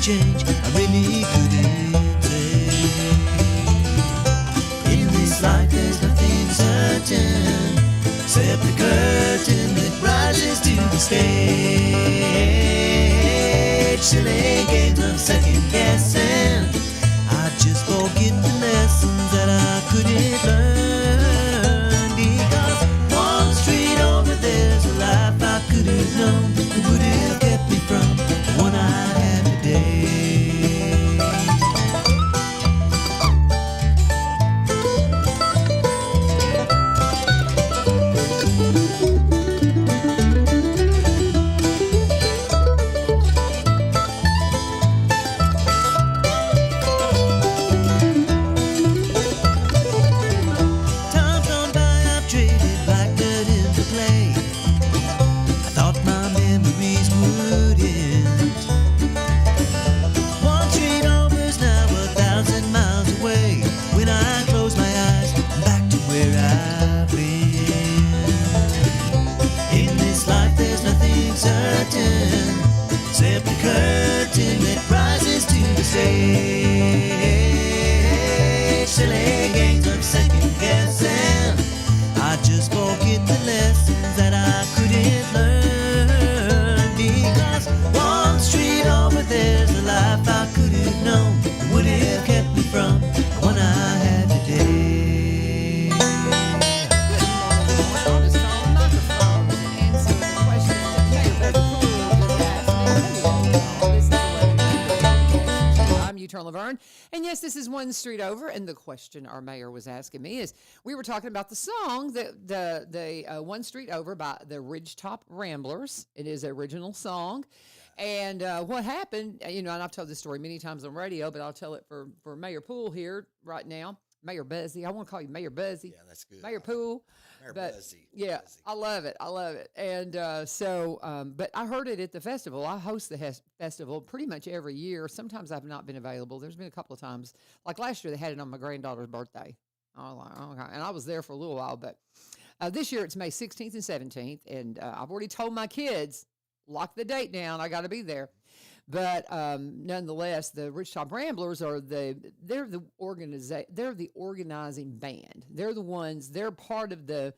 change, I really couldn't say. In this life there's nothing certain, except the curtain that rises to the stage. Silly games of second guessing, I just forget the lessons that I couldn't learn. Because one street over there's a life I could have known that would have kept me from the one I have today. Times gone by, I've traded black dirt into clay. I thought my memories would end. One street over's now 1,000 miles away. When I close my eyes, I'm back to where I've been. In this life there's nothing certain, except the curtain that rises to the stage. Silly games of second guessing, I just forget the lessons that I couldn't learn. Because one street over there's a life I could have known that would have kept me from the one I had today. On his phone microphone and answer the question that Mayor Buzzy Poole just asked me. I'm U-Turn LaVern, and yes, this is One Street Over. And the question our mayor was asking me is, we were talking about the song that the One Street Over by the Ridgetop Ramblers. It is an original song. And what happened, and I've told this story many times on radio, but I'll tell it for Mayor Poole here right now. Mayor Buzzy. I want to call you Mayor Buzzy. Yeah, that's good. Mayor Poole. Mayor But, Buzzy. Yeah, Buzzy. I love it. And but I heard it at the festival. I host the festival pretty much every year. Sometimes I've not been available. There's been a couple of times. Like last year, they had it on my granddaughter's birthday. I was like, okay. And I was there for a little while. But this year, it's May 16th and 17th. And I've already told my kids, lock the date down. I got to be there. But nonetheless, the Ridgetop Ramblers they're the organizing band. They're the ones. They're part of the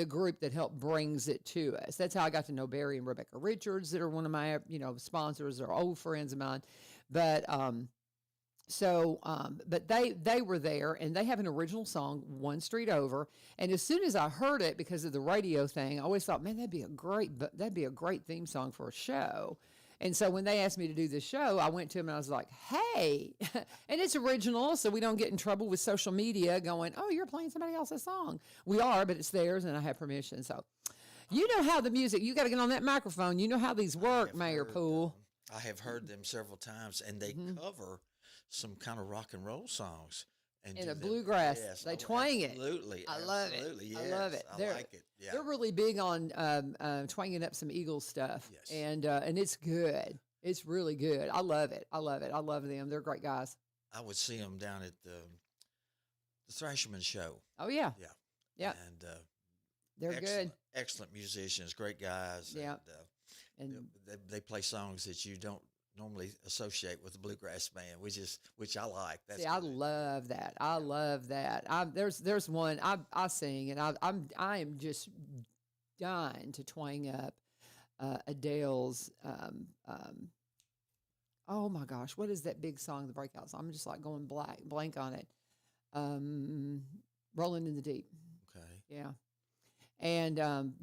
group that helped brings it to us. That's how I got to know Barry and Rebecca Richards, that are one of my sponsors. They're old friends of mine. But but they were there, and they have an original song, One Street Over. And as soon as I heard it, because of the radio thing, I always thought, man, that'd be a great theme song for a show. And so when they asked me to do this show, I went to them and I was like, hey, and it's original, so we don't get in trouble with social media going, oh, you're playing somebody else's song. We are, but it's theirs, and I have permission. So you know how the music, you got to get on that microphone. You know how these work, Mayor Poole. I have heard them several times, and they cover some kind of rock and roll songs. And In do a them. bluegrass. Yes. They twang it. Absolutely. I love it. Absolutely. I love it. I like it. Yeah. They're really big on twanging up some Eagles stuff. Yes. And it's good. It's really good. I love it. I love it. I love them. They're great guys. I would see them down at the Thrasherman show. Oh, yeah. Yeah. Yeah. And They're excellent, good. excellent musicians, great guys. Yeah. And, And they play songs that you don't normally associate with the bluegrass band, which I like. That's see, I good. love that. I love that. There's one I sing, and I am just dying to twang up Adele's. Oh my gosh, what is that big song, the breakout song? I'm just like going blank on it. Rolling in the Deep. Okay. Yeah. And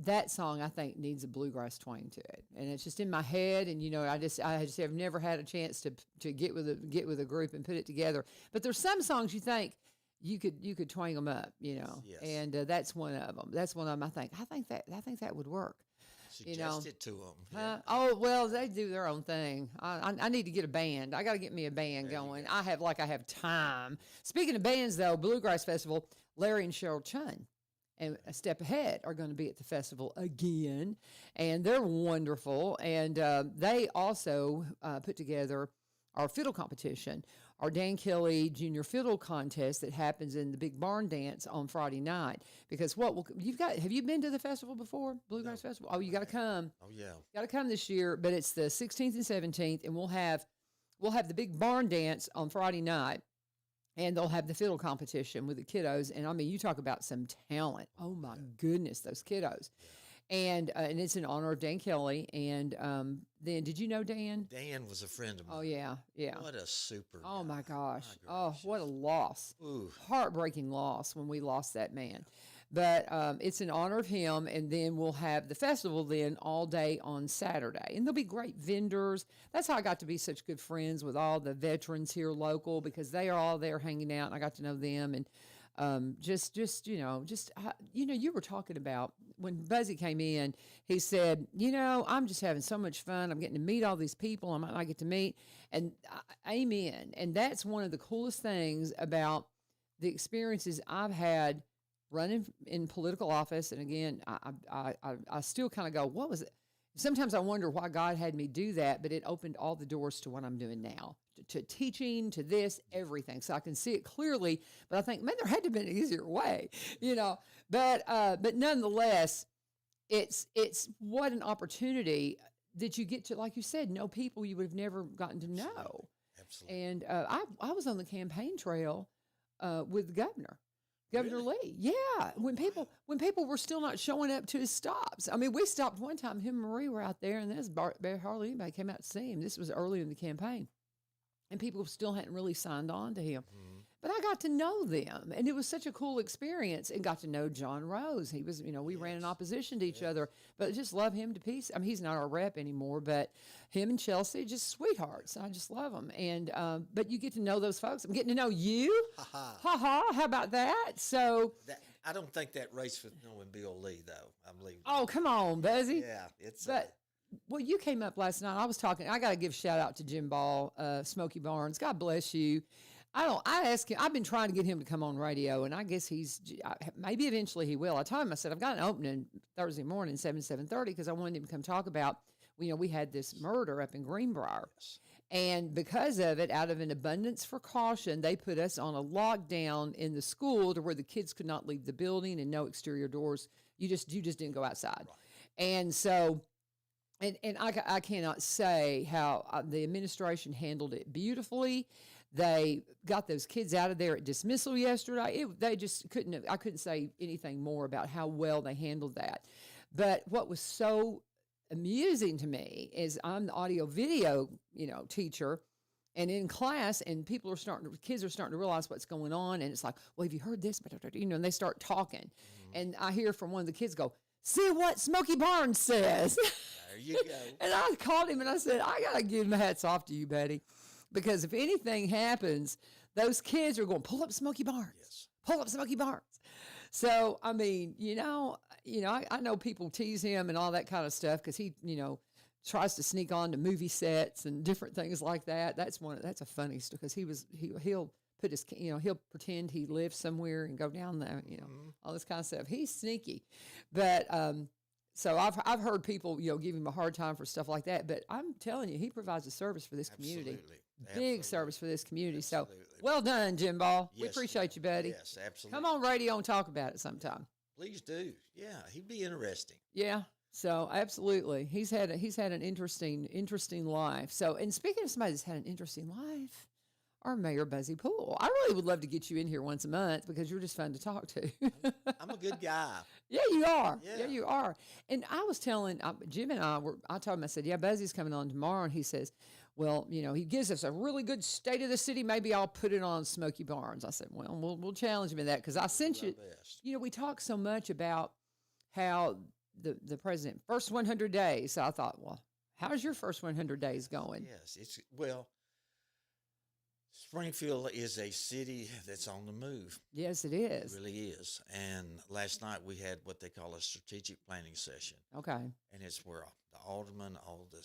that song, I think, needs a bluegrass twang to it, and it's just in my head. And I just have never had a chance to get with a group and put it together. But there's some songs you think you could twang them up, Yes. and that's one of them. That's one of them. I think that would work. Suggest it to them. Yeah. Oh well, they do their own thing. I need to get a band. I got to get me a band going. I have time. Speaking of bands, though, Bluegrass Festival, Larry and Cheryl Chun and A Step Ahead are going to be at the festival again, and they're wonderful. And they also put together our fiddle competition, our Dan Kelly Junior Fiddle Contest that happens in the Big Barn Dance on Friday night. Because have you been to the festival before, Bluegrass Festival? Oh, you got to come. Oh yeah. Got to come this year, but it's the 16th and 17th, and we'll have we'll have the big barn dance on Friday night, and they'll have the fiddle competition with the kiddos. And I mean, you talk about some talent. Oh my goodness, those kiddos. And it's in honor of Dan Kelly. And then, did you know Dan? Dan was a friend of mine. Oh yeah, yeah. What a super Oh guy. my gosh. My Oh, what a loss. Ooh. Heartbreaking loss when we lost that man. But it's in honor of him, and then we'll have the festival then all day on Saturday. And there'll be great vendors. That's how I got to be such good friends with all the veterans here local, because they are all there hanging out, and I got to know them. And you were talking about when Buzzy came in, he said, I'm just having so much fun. I'm getting to meet all these people I might not get to meet. And amen. And that's one of the coolest things about the experiences I've had running in political office. And again, I still kind of go, what was it? Sometimes I wonder why God had me do that, but it opened all the doors to what I'm doing now, to teaching, to this, everything. So I can see it clearly, but I think, man, there had to have been an easier way, but nonetheless, it's what an opportunity that you get to, like you said, know people you would have never gotten to know. Absolutely. And I was on the campaign trail with the governor. Governor Lee, yeah. When people were still not showing up to his stops. I mean, we stopped one time. Him and Marie were out there, and there's hardly anybody came out to see him. This was early in the campaign, and people still hadn't really signed on to him. Mm-hmm. But I got to know them, and it was such a cool experience. And got to know John Rose. He was, we ran in opposition to each other, but just love him to pieces. I mean, he's not our rep anymore, but him and Chelsea, just sweethearts. I just love them. And but you get to know those folks. I'm getting to know you. Ha ha. How about that? So I don't think that race with knowing Bill Lee, though. I'm leaving. Oh, come on, Buzzy. Yeah, it's. Well, you came up last night. I was talking. I got to give a shout out to Jim Ball, Smokey Barnes. God bless you. I asked him. I've been trying to get him to come on radio, and I guess maybe eventually he will. I told him, I said, I've got an opening Thursday morning, 7:30, because I wanted him to come talk about, we had this murder up in Greenbrier. Yes. And because of it, out of an abundance for caution, they put us on a lockdown in the school to where the kids could not leave the building and no exterior doors. You just didn't go outside. Right. And so, and I cannot say how the administration handled it beautifully. They got those kids out of there at dismissal yesterday. They just I couldn't say anything more about how well they handled that. But what was so amusing to me is I'm the audio video, teacher, and in class, and kids are starting to realize what's going on. And it's like, well, have you heard this? And they start talking. Mm-hmm. And I hear from one of the kids go, see what Smokey Barnes says. There you go. And I called him and I said, I got to give my hats off to you, buddy. Because if anything happens, those kids are going, pull up Smokey Barnes. Yes. Pull up Smokey Barnes. So, I mean, I know people tease him and all that kind of stuff because he, tries to sneak on to movie sets and different things like that. That's a funny stuff because he'll put his, he'll pretend he lives somewhere and go down there, Mm-hmm. all this kind of stuff. He's sneaky. But, so I've heard people, give him a hard time for stuff like that, but I'm telling you, he provides a service for this community. Big service for this community. Absolutely. So well done, Jim Ball. Yes, we appreciate you, buddy. Yes, absolutely. Come on radio and talk about it sometime. Please do. Yeah, he'd be interesting. Yeah. So absolutely. He's had an interesting life. So, and speaking of somebody that's had an interesting life, our Mayor Buzzy Poole. I really would love to get you in here once a month because you're just fun to talk to. I'm a good guy. Yeah, you are. Yeah, you are. And I was telling Jim and I told him, I said, yeah, Buzzy's coming on tomorrow. And he says, well, he gives us a really good state of the city. Maybe I'll put it on Smokey Barnes. I said, well, we'll challenge him in that because I sent you. We talk so much about how the president first 100 days. So I thought, well, how's your first 100 days going? Yes, Springfield is a city that's on the move. Yes, it is. It really is. And last night we had what they call a strategic planning session. Okay. And it's where the aldermen, all the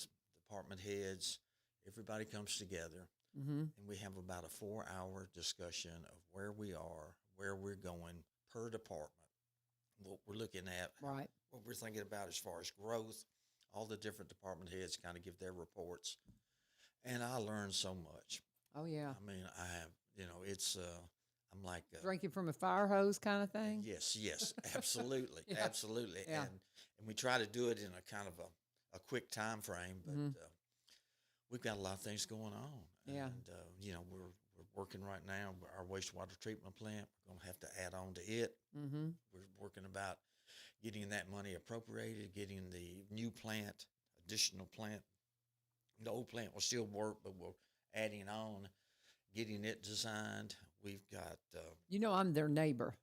department heads, everybody comes together. Mm-hmm. And we have about a 4-hour discussion of where we are, where we're going per department, what we're looking at, right, what we're thinking about as far as growth. All the different department heads kind of give their reports. And I learned so much. Oh, yeah. I mean, I have, it's, I'm like. Drinking from a fire hose kind of thing? Yes, absolutely, Yeah. Absolutely. Yeah. And we try to do it in a kind of a quick time frame, but we've got a lot of things going on. Yeah. And, we're working right now. Our wastewater treatment plant, we're going to have to add on to it. Mm-hmm. We're working about getting that money appropriated, getting the new plant, additional plant. The old plant will still work, but we're adding on, getting it designed. We've got I'm their neighbor.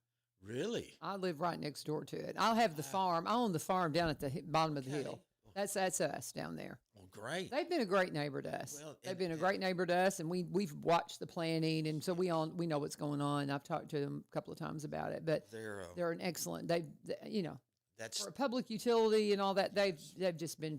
really. I live right next door to it. I'll have the farm. I own the farm down at the bottom of the Okay. hill. That's us down there. Well, great. They've been a great neighbor to us. Well, They've and- been a and- great neighbor to us, and we've watched the planning, and so we know what's going on. I've talked to them a couple of times about it, but They're an excellent. that's For a public utility and all that, they've just been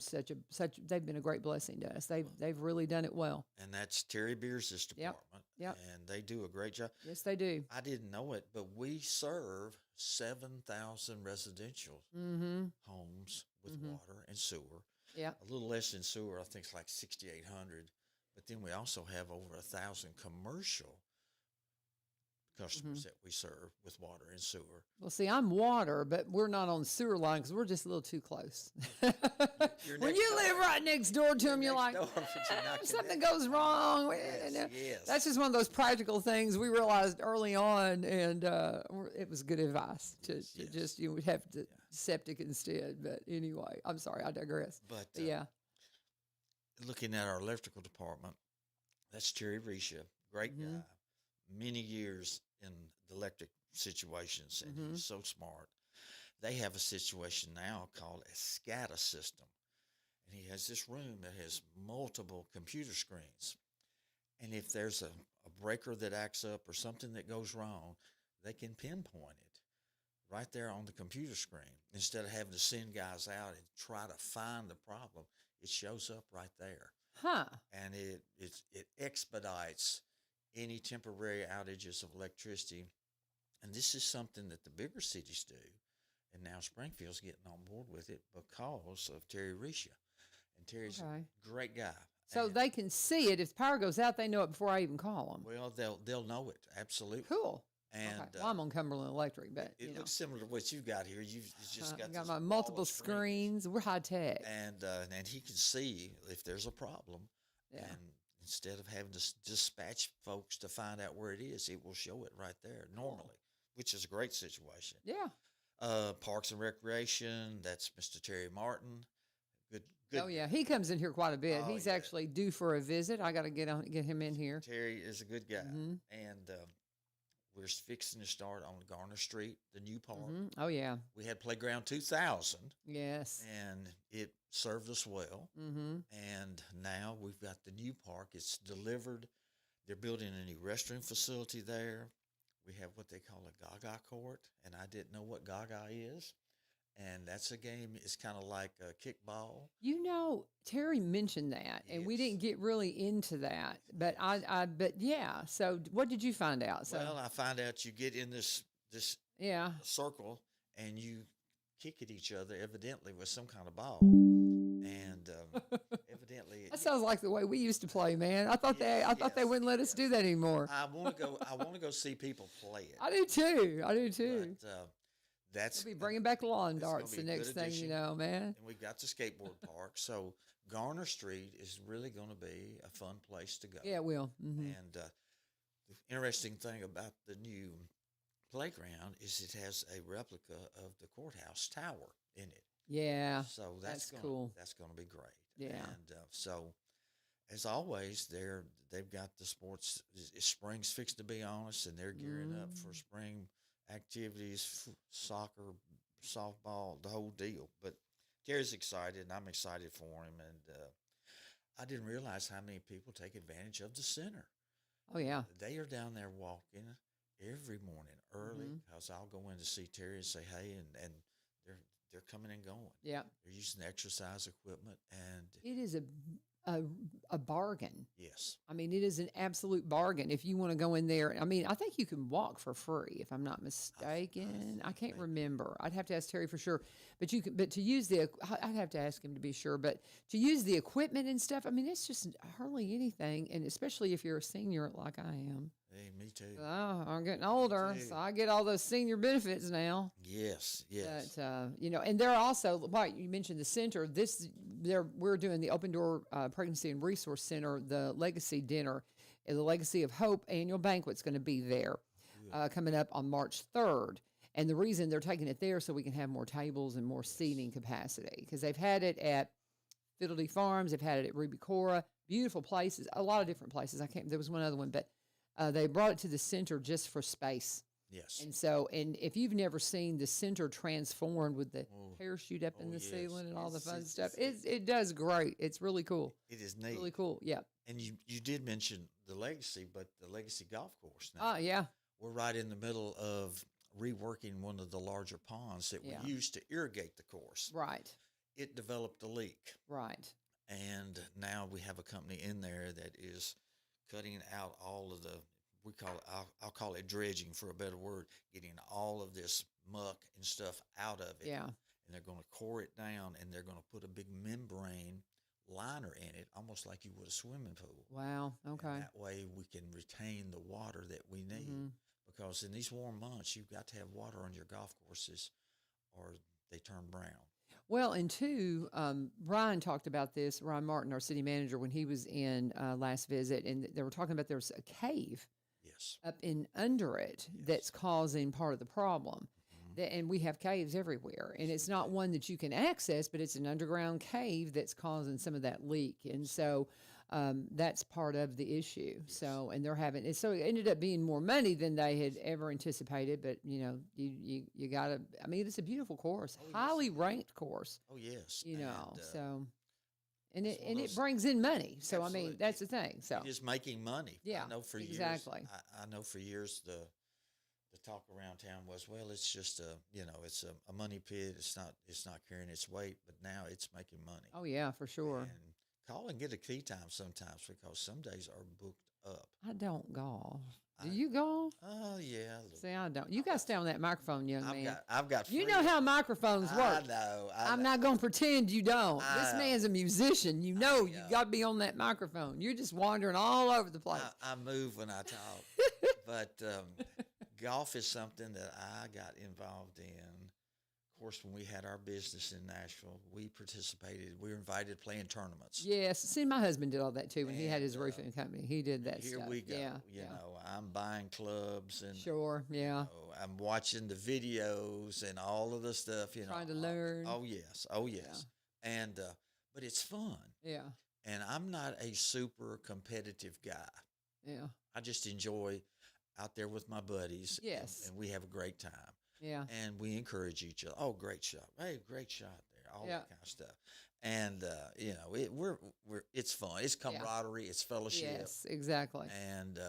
they've been a great blessing to us. They've really done it well. and that's Terry Beers' Yep. department. Yep. And they do a great job. Yes, they do. I didn't know it, but we serve 7,000 residential Mm-hmm. homes with Mhm. water and sewer. Yeah. A little less than sewer, I think it's like 6,800. But then we also have over 1,000 commercial customers that we serve with water and sewer. Well, see, I'm water, but we're not on the sewer line because we're just a little too close. You're When next you door. live right next door to them, you're like, Next door, but you're not something connected." goes wrong. Yes. That's just one of those practical things we realized early on, and it was good advice to Yes. just you would have to septic instead. But anyway, I'm sorry, I digress. But But yeah, looking at our electrical department, that's Terry Risha, great Mhm. guy, many years in the electric situations, and Mhm. he's so smart. They have a situation now called a SCADA system, and he has this room that has multiple computer screens. And if there's a breaker that acts up or something that goes wrong, they can pinpoint it right there on the computer screen. Instead of having to send guys out and try to find the problem, it shows up right there. huh? And it expedites any temporary outages of electricity. And this is something that the bigger cities do. And now Springfield's getting on board with it because of Terry Risha. And Terry's Okay. a great guy. So And, they can see it if power goes out. They know it before I even call them. well, they'll know it absolutely. Cool. And Okay. Well, I'm on Cumberland Electric, but it looks similar to what you've got here. You've just got got this my wall multiple of screens. We're high tech. and he can see if there's a problem. Yeah. And instead of having to dispatch folks to find out where it is, it will show it right there normally, which is a great situation. Yeah. Parks and Recreation, that's Mr. Terry Martin. Good. Oh yeah, he comes in here quite a bit. Oh, He's yeah. actually due for a visit. I got to get him in here. Terry is a good guy. Mhm. And we're fixing to start on Garner Street, the new park. Mhm. Oh yeah. We had Playground 2000, Yes. and it served us well. Mm-hmm. And now we've got the new park. It's delivered. They're building a new restroom facility there. We have what they call a Gaga court, and I didn't know what Gaga is. And that's a game. It's kind of like a kickball. Terry mentioned that, and we Yes. didn't get really into that. But but yeah. So what did you find out? So Well, I find out you get in this yeah. circle and you kick at each other, evidently with some kind of ball, and evidently That sounds like the way we used to play, man. I thought they Yes, wouldn't let us yes. do that anymore. I want to go. I want to go see people play it. I do too. I do too. But that's We'll be bringing back lawn it's gonna darts be the a good next thing you addition. know, man. and we've got the skateboard park. So Garner Street is really going to be a fun place to go. Yeah, it will. Mm-hmm. And the interesting thing about the new playground is it has a replica of the courthouse tower in it. Yeah. So that's gonna, cool. That's going to be great. Yeah. And so, as always, they've got the sports. Spring's fixed to be on us, and they're gearing up for spring activities, soccer, softball, the whole deal. But Terry's excited, and I'm excited for him. And I didn't realize how many people take advantage of the center. Oh yeah. They are down there walking every morning early Mm-hmm. because I'll go in to see Terry and say hey, and they're coming and going. Yeah. They're using the exercise equipment, and It is a bargain. yes, I mean, it is an absolute bargain if you want to go in there. I mean, I think you can walk for free, if I'm not mistaken. I can't think maybe. remember. I'd have to ask Terry for sure. But you can. But to use I'd have to ask him to be sure. But to use the equipment and stuff, I mean, it's just hardly anything. And especially if you're a senior like I am, Hey, me too. Oh, I'm getting older, too. so I get all those senior benefits now. Yes, yes. But and they're also, right, you mentioned the center. We're doing the Open Door Pregnancy and Resource Center, the Legacy Dinner, and the Legacy of Hope annual banquet's going to be there coming up on March 3rd. And the reason they're taking it there so we can have more tables and more seating capacity, because they've had it at Fiddledy Farms, they've had it at Ruby Cora, beautiful places, a lot of different places. There was one other one, but they brought it to the center just for space. Yes. And if you've never seen the center transformed with the parachute up in the yes. ceiling and all the fun stuff, it does great. It's really cool. It is neat. Really cool. Yeah. And you did mention the Legacy, but the Legacy Golf Course now. Yeah. We're right in the middle of reworking one of the larger ponds that we used to irrigate the course. Right. It developed a leak. Right. And now we have a company in there that is cutting out all of the, I'll call it dredging for a better word, getting all of this muck and stuff out of it. Yeah. And they're going to core it down, and they're going to put a big membrane liner in it, almost like you would a swimming pool. Wow. Okay. And that way we can retain the water that we need. Because in these warm months, you've got to have water on your golf courses or they turn brown. Well, and two, Ryan talked about this, Ryan Martin, our city manager, when he was in last visit, and they were talking about there's a cave Yes. up in under it that's causing part of the problem. And we have caves everywhere, and it's not one that you can access, but it's an underground cave that's causing some of that leak. And so that's part of the issue. So, and they're having it. So it ended up being more money than they had ever anticipated. But you got to. I mean, it's a beautiful course, highly ranked course. Oh yes. So. And it brings in money. So Absolutely. I mean, that's the thing. So it is making money. Yeah, I know for exactly. years. I know for years the talk around town was, well, it's just it's a money pit. It's not carrying its weight, but now it's making money. Oh yeah, for sure. And call and get a key time sometimes, because some days are booked up. I don't golf. Do you golf? Oh yeah. See, I don't. You got to stay on that microphone, young man. I've got. You know how microphones work. I know. I'm not going to pretend you don't. This man's a musician. You know you got to be on that microphone. You're just wandering all over the place. I move when I talk. But golf is something that I got involved in. Of course, when we had our business in Nashville, we participated. We were invited to play in tournaments. Yes. See, my husband did all that too when he had his roofing company. He did that Here stuff. we go. Yeah. You know, I'm buying clubs and Sure. Yeah. I'm watching the videos and all of the stuff. Trying to learn. Oh yes. Oh yes. And but it's fun. Yeah. And I'm not a super competitive guy. Yeah. I just enjoy out there with my buddies. Yes. And we have a great time. Yeah. And we encourage each other. Oh, great shot! Hey, great shot there! All that kind of stuff. And it's fun. It's camaraderie. It's fellowship. Yes, exactly. And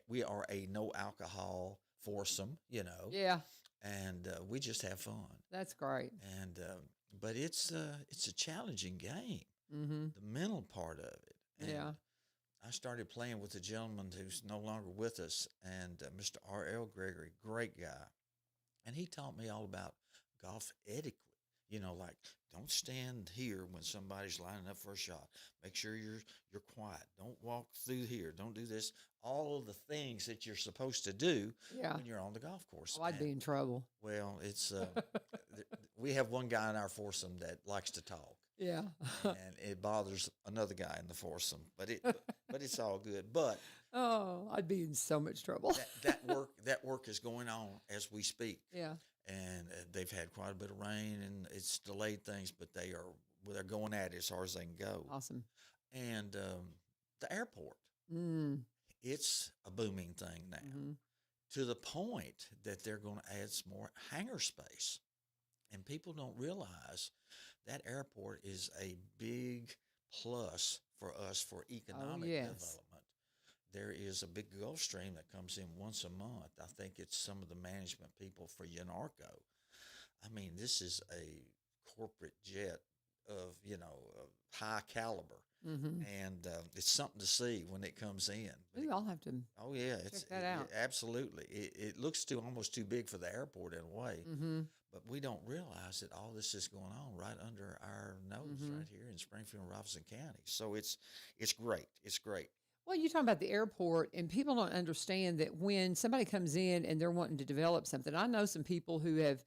we are a no alcohol foursome. Yeah. And we just have fun. That's great. And but it's a challenging game. Mm-hmm. The mental part of it. And Yeah. I started playing with a gentleman who's no longer with us, and Mr. R.L. Gregory, great guy. And he taught me all about golf etiquette. Like, don't stand here when somebody's lining up for a shot. Make sure you're quiet. Don't walk through here. Don't do this. All of the things that you're supposed to do when you're on the golf course. Oh, I'd be in trouble. Well, it's we have one guy in our foursome that likes to talk. Yeah. And it bothers another guy in the foursome, but it's all good. But I'd be in so much trouble. that work is going on as we speak. Yeah. And they've had quite a bit of rain, and it's delayed things, but they're going at it as hard as they can go. Awesome. And the airport, it's a booming thing now, to the point that they're going to add some more hangar space. And people don't realize that airport is a big plus for us for economic development. There is a big Gulf Stream that comes in once a month. I think it's some of the management people for Yanarco. I mean, this is a corporate jet of high caliber, and it's something to see when it comes in. Maybe I'll have to. Oh yeah, check that out. Absolutely. It looks almost too big for the airport in a way, but we don't realize that all this is going on right under our nose, right here in Springfield and Robinson County. So it's great. It's great. Well, you're talking about the airport, and people don't understand that when somebody comes in and they're wanting to develop something. I know some people who have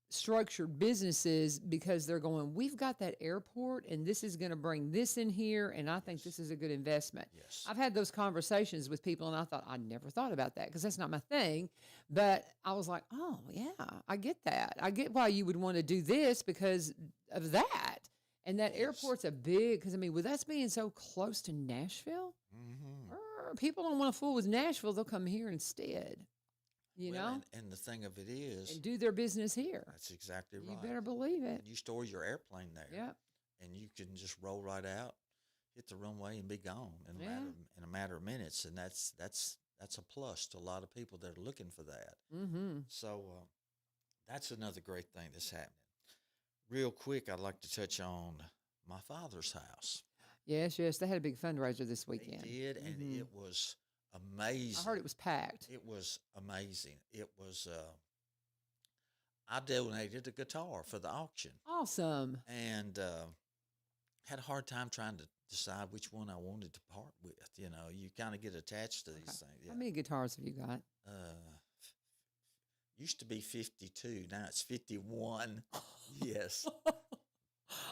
structured businesses because they're going, we've got that airport, and this is going to bring this in here, and I think this is a good investment. Yes. I've had those conversations with people, and I thought, I never thought about that because that's not my thing. But I was like, oh, yeah, I get that. I get why you would want to do this because of that. And that Yes. airport's a big, because I mean, with us being so close to Nashville, people don't want to fool with Nashville. They'll come here instead, you Well, know, and the thing of it is, and do their business here. that's exactly You right. better believe it. And you store your airplane there. Yep. And you can just roll right out, hit the runway, and be gone in Yeah. a matter of minutes. And that's a plus to a lot of people that are looking for that. Mm-hmm. So that's another great thing that's happening. Real quick, I'd like to touch on my father's house. Yes, yes. They had a big fundraiser this They weekend. did, and Mhm. it was amazing. I heard it was packed. It was amazing. It was. I donated a guitar for the auction, Awesome. and had a hard time trying to decide which one I wanted to part with. You know, you kind of get attached to these Okay. things. How Yeah. many guitars have you got? Used to be 52. Now it's 51. Yes.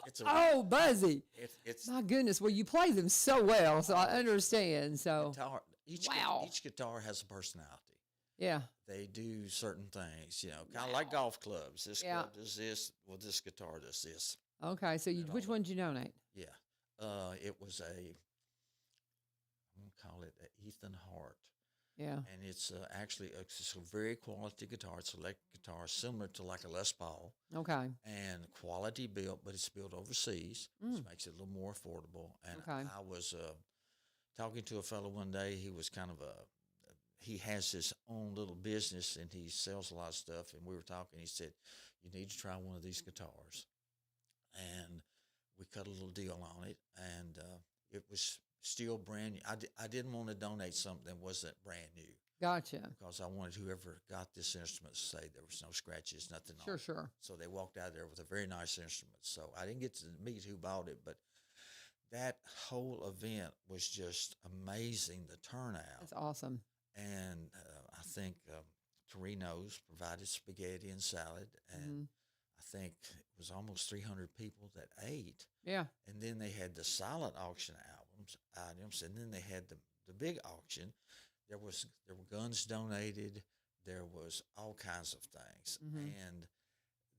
It's a. Oh, Buzzy. It's My goodness. Well, you play them so well, so I understand. So, guitar. Wow. Each guitar has a personality. yeah. They do certain things, you know, kind of like golf clubs. This Yeah. club does this. Well, this guitar does this. Okay. So, And all which that. one did you donate? Yeah. It was I'm going to call it a Ethan Hart. Yeah. And it's actually it's a very quality guitar. It's an electric guitar similar to like a Les Paul, Okay. and quality built, but it's built overseas, which makes it a little more affordable. And Okay. I was talking to a fellow one day. He was kind of he has his own little business and he sells a lot of stuff. And we were talking. He said, "You need to try one of these guitars." And we cut a little deal on it, and it was still brand new. I didn't want to donate something that wasn't brand new Gotcha. because I wanted whoever got this instrument to say there was no scratches, nothing on Sure, it. sure. So they walked out there with a very nice instrument. So I didn't get to meet who bought it, but that whole event was just amazing, the turnout. That's awesome. And I think Torino's provided spaghetti and salad, and Mhm. I think it was almost 300 people that ate. Yeah. And then they had the silent auction items, and then they had the big auction. There were guns donated. There was all kinds of things, Mhm. and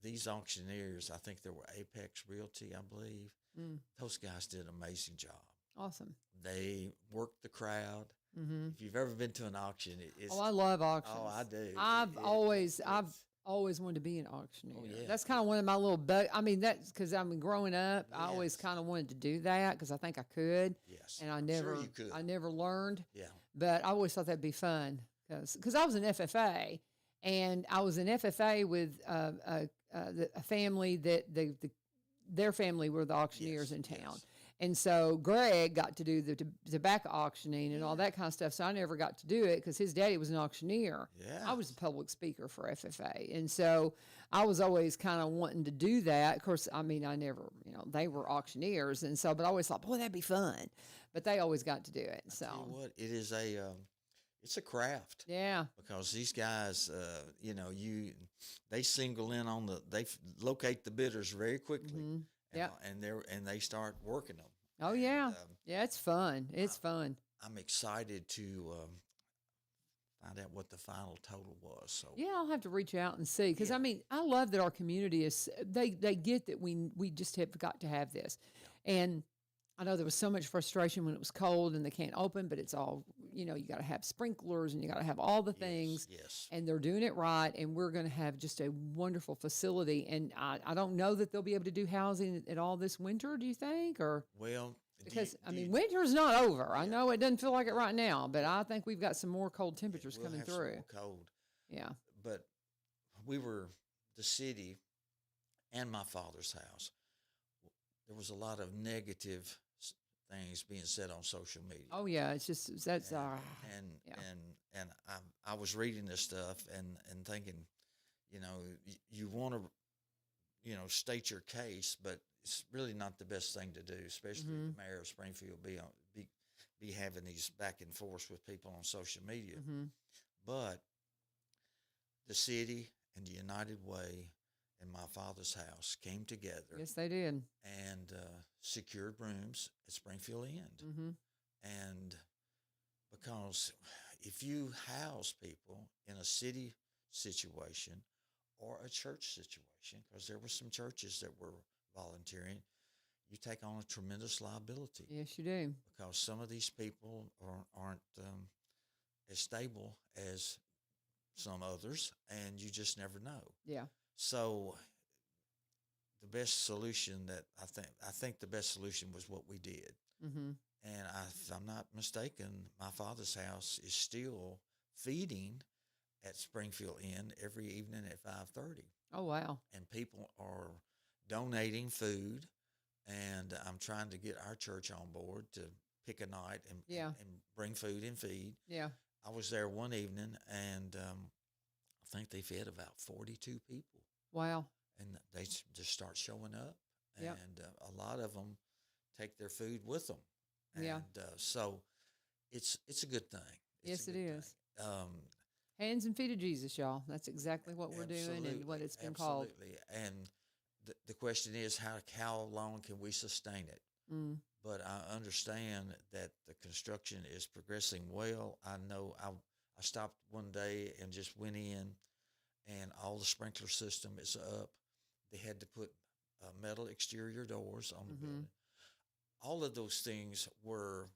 these auctioneers, I think there were Apex Realty, I believe. Mm. Those guys did an amazing job. Awesome. They worked the crowd. Mm-hmm. If you've ever been to an auction, it's Oh, I love auctions. oh, I do. I've It's- always wanted to be an auctioneer. Oh, yeah. That's kind of one of my little. I mean, that's because I mean, growing up, I always Yes. kind of wanted to do that because I think I could, yes, and I I'm never, Sure you could. I never learned. Yeah. But I always thought that'd be fun because I was an FFA, and I was an FFA with a family that their family were the auctioneers Yes, in town. yes. And so Greg got to do the tobacco auctioning and all that kind of stuff. So I never got to do it because his daddy was an auctioneer. Yeah. I was a public speaker for FFA. And so I was always kind of wanting to do that. Of course, I mean, I never, they were auctioneers. And so, but I always thought, boy, that'd be fun. But they always got to do it. Tell So, you what, it is it's a craft. yeah. Because these guys, they single in on they locate the bidders very quickly, Mhm. Yep. and they start working them. Oh, And, yeah. Yeah, it's fun. It's fun. I'm excited to find out what the final total was. So Yeah, I'll have to reach out and see because Yeah. I mean I love that our community is they get that we just have got to have this, and I know there was so much frustration when it was cold and they can't open, but it's all you got to have sprinklers and you got to have all the things, Yes. and they're doing it right, and we're going to have just a wonderful facility, and I don't know that they'll be able to do housing at all this winter. Do you think or? Well, Because winter's not over. I know it doesn't feel like it right now, but I think we've got some more cold temperatures we'll coming have some through. more cold. Yeah. But the city and my father's house, there was a lot of negative things being said on social media. Oh yeah, it's just that's and yeah. and I was reading this stuff and thinking, you want to, state your case, but it's really not the best thing to do, especially Mhm. the mayor of Springfield be having these back and forth with people on social media. Mm-hmm. But the city and the United Way and my father's house came together Yes, they did. and secured rooms at Springfield End. Mm-hmm. And because if you house people in a city situation or a church situation, because there were some churches that were volunteering, you take on a tremendous liability Yes, you do. because some of these people aren't as stable as some others, and you just never know. Yeah. So the best solution that I think the best solution was what we did. Mm-hmm. And if I'm not mistaken, my father's house is still feeding at Springfield Inn every evening at 5:30, Oh, wow. and people are donating food. And I'm trying to get our church on board to pick a night Yeah. and bring food and feed. Yeah. I was there one evening, and I think they fed about 42 people, Wow. and they just start showing up, Yeah. and a lot of them take their food with them. Yeah. And so it's a good thing. It's Yes, a it good is. thing. Hands and feet of Jesus, y'all. That's exactly what we're doing and what it's been called. Absolutely. And the question is, how long can we sustain it? Mm. But I understand that the construction is progressing well. I know I stopped one day and just went in, and all the sprinkler system is up. They had to put metal exterior doors on the Mm-hmm. building. All of those things were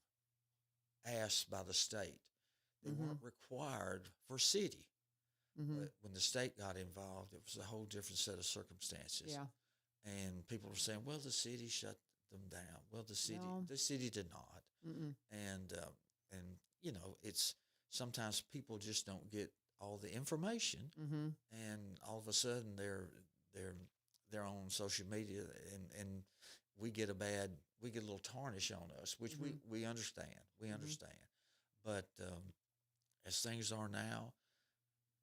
asked by the state. They Mm-hmm. weren't required for city. Mm-hmm. But when the state got involved, it was a whole different set of circumstances. Yeah. And people were saying, "Well, the city shut them down." Well, the No. city did not. Mm-mm. And it's sometimes people just don't get all the information, Mm-hmm. and all of a sudden they're on social media, and we get a little tarnish on us, which we understand. We understand. But as things are now,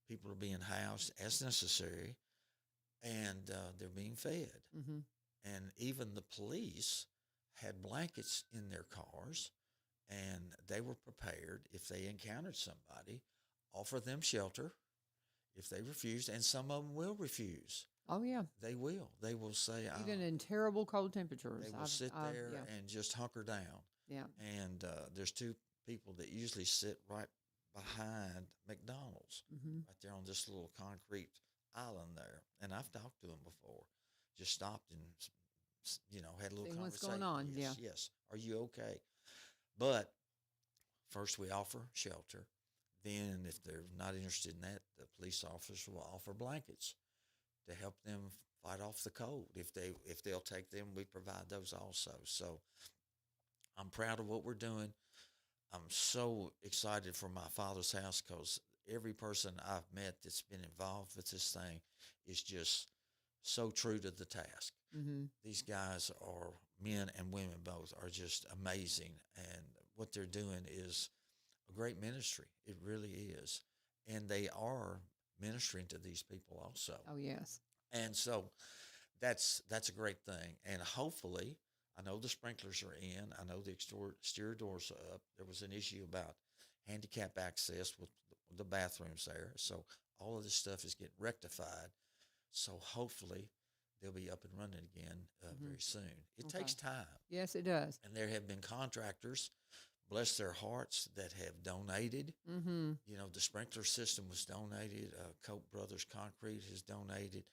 people are being housed as necessary, and they're being fed. Mm-hmm. And even the police had blankets in their cars, and they were prepared if they encountered somebody, offer them shelter if they refused, and some of them will refuse. Oh, yeah. They will. They will say, Even in terrible cold temperatures. they will sit there yeah. and just hunker down. Yeah. And there's two people that usually sit right behind McDonald's, Mm-hmm. right there on this little concrete island there. And I've talked to them before. Just stopped and, had a little See what's conversation. going on, Yes, yes. Are you okay? But first we offer shelter. Then if they're not interested in that, the police officer will offer blankets to help them fight off the cold. If they'll take them, we provide those also. So I'm proud of what we're doing. I'm so excited for my father's house because every person I've met that's been involved with this thing is just so true to the task. Mm-hmm. These guys are, men and women both, are just amazing. And what they're doing is a great ministry. It really is. And they are ministering to these people also. Oh, yes. And so that's a great thing. And hopefully, I know the sprinklers are in. I know the exterior doors are up. There was an issue about handicap access with the bathrooms there. So all of this stuff is getting rectified. So hopefully they'll be up and running again very soon. It takes time. Yes, it does. And there have been contractors, bless their hearts, that have donated. Mm-hmm. The sprinkler system was donated. Koch Brothers Concrete has donated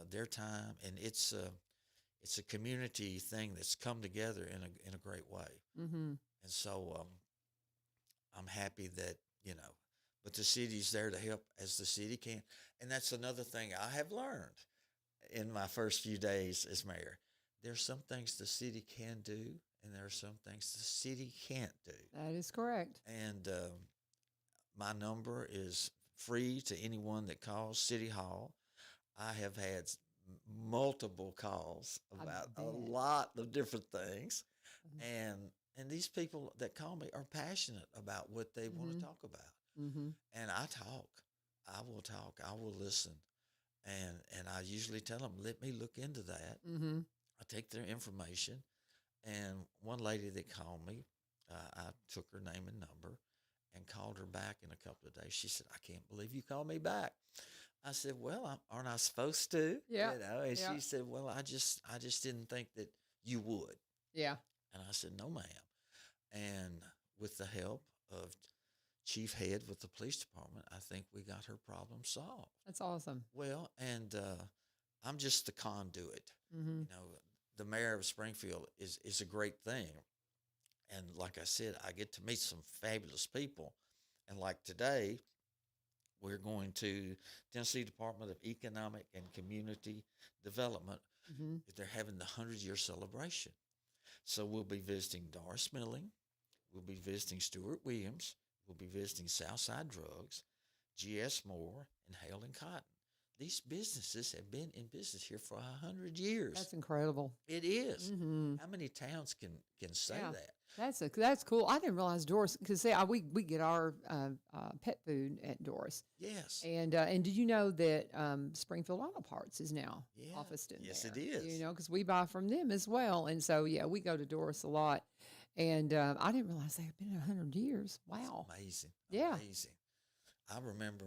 their time, and it's a community thing that's come together in a great way. Mm-hmm. And so I'm happy that but the city's there to help as the city can. And that's another thing I have learned in my first few days as mayor. There's some things the city can do, and there are some things the city can't do. That is correct. And my number is free to anyone that calls City Hall. I have had multiple calls about a lot of different things. Mm-hmm. And these people that call me are passionate about what they want to talk about. Mm-hmm. And I talk. I will talk. I will listen. And I usually tell them, let me look into that. Mm-hmm. I take their information. And one lady that called me, I took her name and number and called her back in a couple of days. She said, "I can't believe you called me back." I said, "Well, aren't I supposed to?" Yeah. You know, and Yeah. she said, "Well, I just didn't think that you would." Yeah. And I said, "No, ma'am." And with the help of Chief Head with the police department, I think we got her problem solved. That's awesome. Well, and I'm just the conduit. Mm-hmm. You know, the mayor of Springfield is a great thing. And like I said, I get to meet some fabulous people. And like today, we're going to Tennessee Department of Economic and Community Development. Mm-hmm. They're having the 100-year celebration. So we'll be visiting Doris Milling. We'll be visiting Stuart Williams. We'll be visiting Southside Drugs, G.S. Moore, and Hale and Cotton. These businesses have been in business here for 100 years. That's incredible. It is. Mm-hmm. How many towns can say Yeah. that? That's cool. I didn't realize Doris, because we get our pet food at Doris. Yes. And did you know that Springfield Auto Parts is now Yeah. officed in Yes, there? it is. You know, because we buy from them as well. And so, yeah, we go to Doris a lot. And I didn't realize they had been 100 years. Wow. It's amazing. Yeah. Amazing. I remember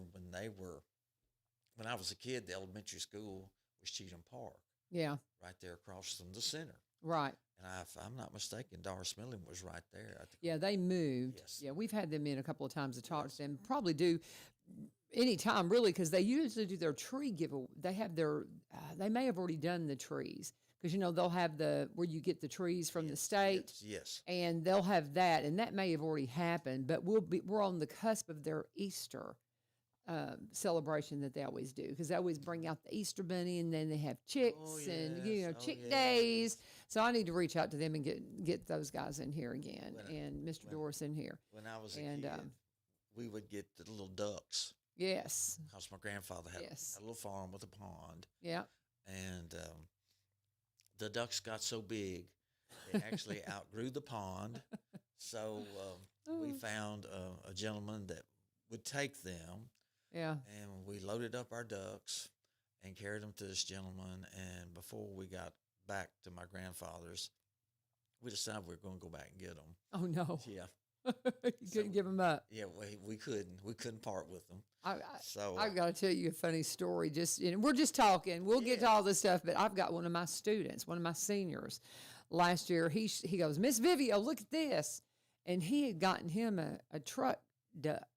when I was a kid, the elementary school was Cheatham Park, Yeah. right there across from the center. Right. And if I'm not mistaken, Doris Milling was right there. Yeah, they moved. Yes. Yeah, we've had them in a couple of times to talk to them. Probably do any time, really, because they usually do their tree giveaway. They have they may have already done the trees, because, you know, they'll have where you get the trees from the state. Yes. And they'll have that, and that may have already happened, but we're on the cusp of their Easter celebration that they always do, because they always bring out the Easter bunny, and then they have chicks and chick days. So I need to reach out to them and get those guys in here again, and Mr. Doris in here. When I was a kid, we would get the little ducks. Yes. Because my grandfather had Yes. a little farm with a pond, Yeah. and the ducks got so big, they actually outgrew the pond. So we found a gentleman that would take them. Yeah. And we loaded up our ducks and carried them to this gentleman. And before we got back to my grandfather's, we decided we were going to go back and get them. Oh no. Yeah. You couldn't give them up. Yeah, we couldn't. We couldn't part with them. So I've got to tell you a funny story. We're just talking. We'll get to all this stuff, but I've got one of my students, one of my seniors, last year. He goes, "Miss Vivio, look at this," and he had gotten him a truck duck.